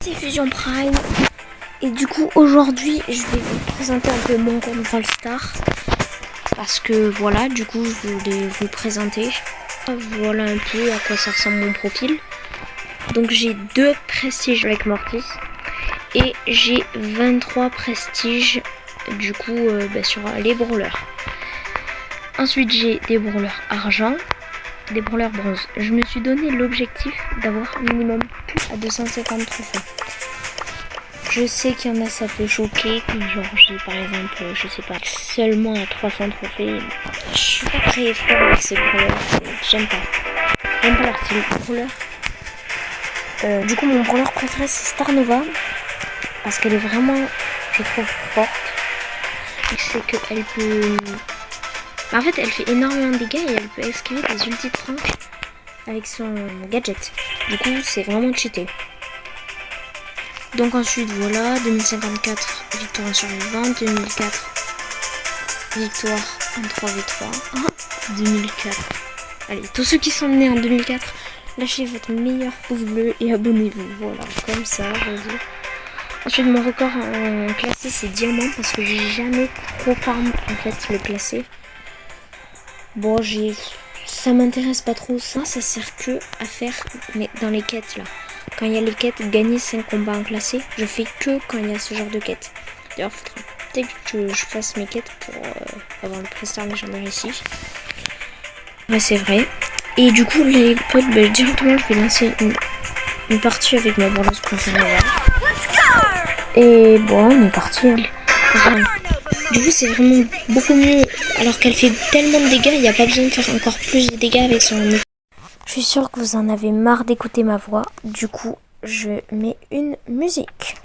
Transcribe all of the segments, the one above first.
C'est Fusion Prime et du coup aujourd'hui je vais vous présenter un peu mon compte Brawl Stars parce que voilà, du coup je voulais vous présenter. Voilà un peu à quoi ça ressemble mon profil. Donc j'ai 2 prestiges avec Mortis et j'ai 23 prestiges du coup sur les brawlers. Ensuite j'ai des brawlers argent, des brawlers bronze. Je me suis donné l'objectif d'avoir minimum à 250 trophées. Je sais qu'il y en a, ça peut choquer, que genre j'ai par exemple, je sais pas, seulement à 300 trophées. Je suis pas très fort avec ces brawlers, j'aime pas leur style brawler. Du coup mon brawler préféré c'est Star Nova, parce qu'elle est vraiment, je trouve, forte. C'est qu'elle peut... En fait elle fait énormément de dégâts et elle peut esquiver des ulti de Frank avec son gadget. Du coup c'est vraiment cheaté. Donc ensuite voilà, 2054 victoire en survivant, 2004 victoire en 3v3, 2004. Allez, tous ceux qui sont nés en 2004, lâchez votre meilleur pouce bleu et abonnez-vous. Voilà, comme ça, vas-y. Ensuite mon record en classé c'est diamant parce que j'ai jamais trop farm en fait le classé. Bon ça m'intéresse pas trop, ça sert que à faire mais dans les quêtes là. Quand il y a les quêtes, gagner 5 combats en classé, je fais que quand il y a ce genre de quêtes. D'ailleurs, il faudra peut-être que je fasse mes quêtes pour avoir le prestar légendaire ici. Ouais, c'est vrai. Et du coup, les potes, directement, je vais lancer une partie avec ma brawleuse préférée. Et bon, on est parti. Du coup, c'est vraiment beaucoup mieux. Alors qu'elle fait tellement de dégâts, il n'y a pas besoin de faire encore plus de dégâts avec son... Je suis sûre que vous en avez marre d'écouter ma voix, du coup je mets une musique.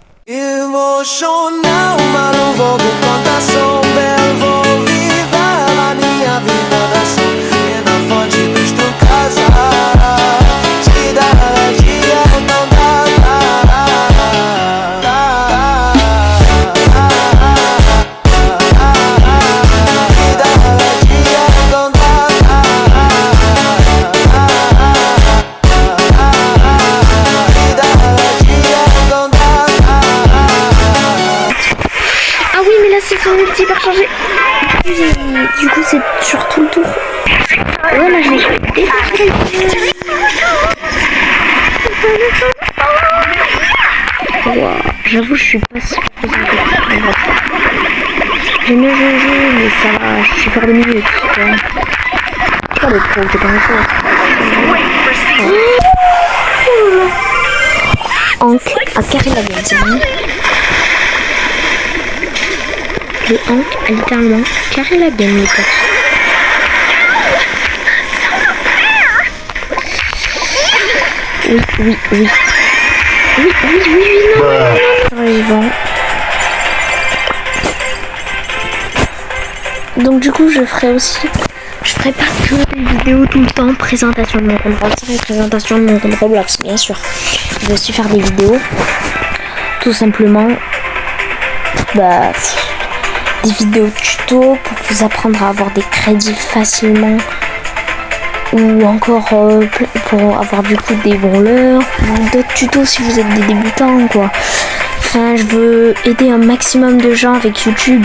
C'est hyper chargé. Du coup c'est sur tout le tour. Voilà, je me suis défoncé. Wow, j'avoue je suis pas super présentée. J'aime bien jouer mais ça va, je suis faire des minutes. Pas le pro, c'est pas grand chose. Hank a carré la gueule, c'est bon. Le Hank a littéralement carré la game, les potes. Oui, non. Donc du coup, je ferai pas que des vidéos tout le temps, présentation de mon compte Brawl Stars et présentation de mon compte Roblox, bien sûr. Je vais aussi faire des vidéos, tout simplement, des vidéos tuto pour vous apprendre à avoir des crédits facilement ou encore pour avoir du coup des brawlers ou d'autres tutos si vous êtes des débutants quoi. Enfin je veux aider un maximum de gens avec YouTube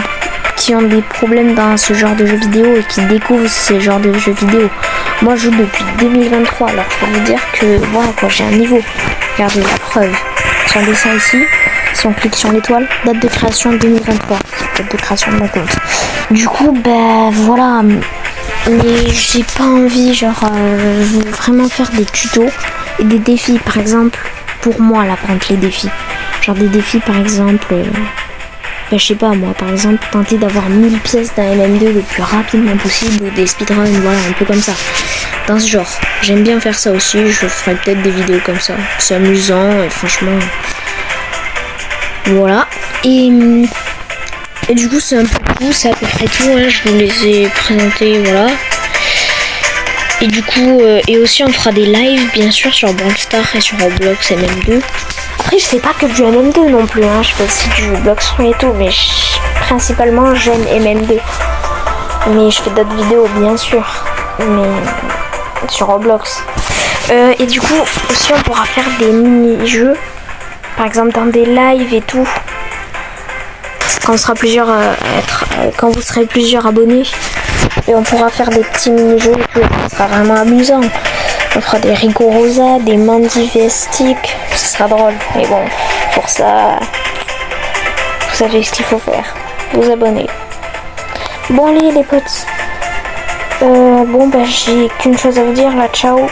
qui ont des problèmes dans ce genre de jeux vidéo et qui découvrent ces genres de jeux vidéo. Moi je joue depuis 2023 alors je peux vous dire que voilà quoi, j'ai un niveau. Regardez la preuve sur le dessin ici. Si on clique sur l'étoile, date de création 2023, date de création de mon compte. Du coup, voilà, mais j'ai pas envie, vraiment faire des tutos et des défis, par exemple, pour moi, là, par exemple, les défis. Genre des défis, par exemple, je sais pas, moi, par exemple, tenter d'avoir 1000 pièces d'un MM2 le plus rapidement possible ou des speedruns, voilà, un peu comme ça. Dans ce genre, j'aime bien faire ça aussi, je ferai peut-être des vidéos comme ça. C'est amusant et franchement... Voilà, et du coup c'est un peu tout, c'est à peu près tout, hein. Je vous les ai présentés, voilà. Et du coup, et aussi on fera des lives bien sûr sur Brawl Stars et sur Roblox MM2. Après je fais pas que du MM2 non plus, hein. Je fais aussi du Blox et tout, mais principalement j'aime MM2. Mais je fais d'autres vidéos bien sûr, mais sur Roblox. Et du coup aussi on pourra faire des mini-jeux Par exemple dans des lives et tout. Quand on sera plusieurs quand vous serez plusieurs abonnés. Et on pourra faire des petits mini-jeux et tout. Ça sera vraiment amusant. On fera des Rigorosa, des Mandy Vestic. Ce sera drôle. Mais bon, pour ça, vous savez ce qu'il faut faire. Vous abonner. Bon allez les potes. Bon bah j'ai qu'une chose à vous dire là. Ciao.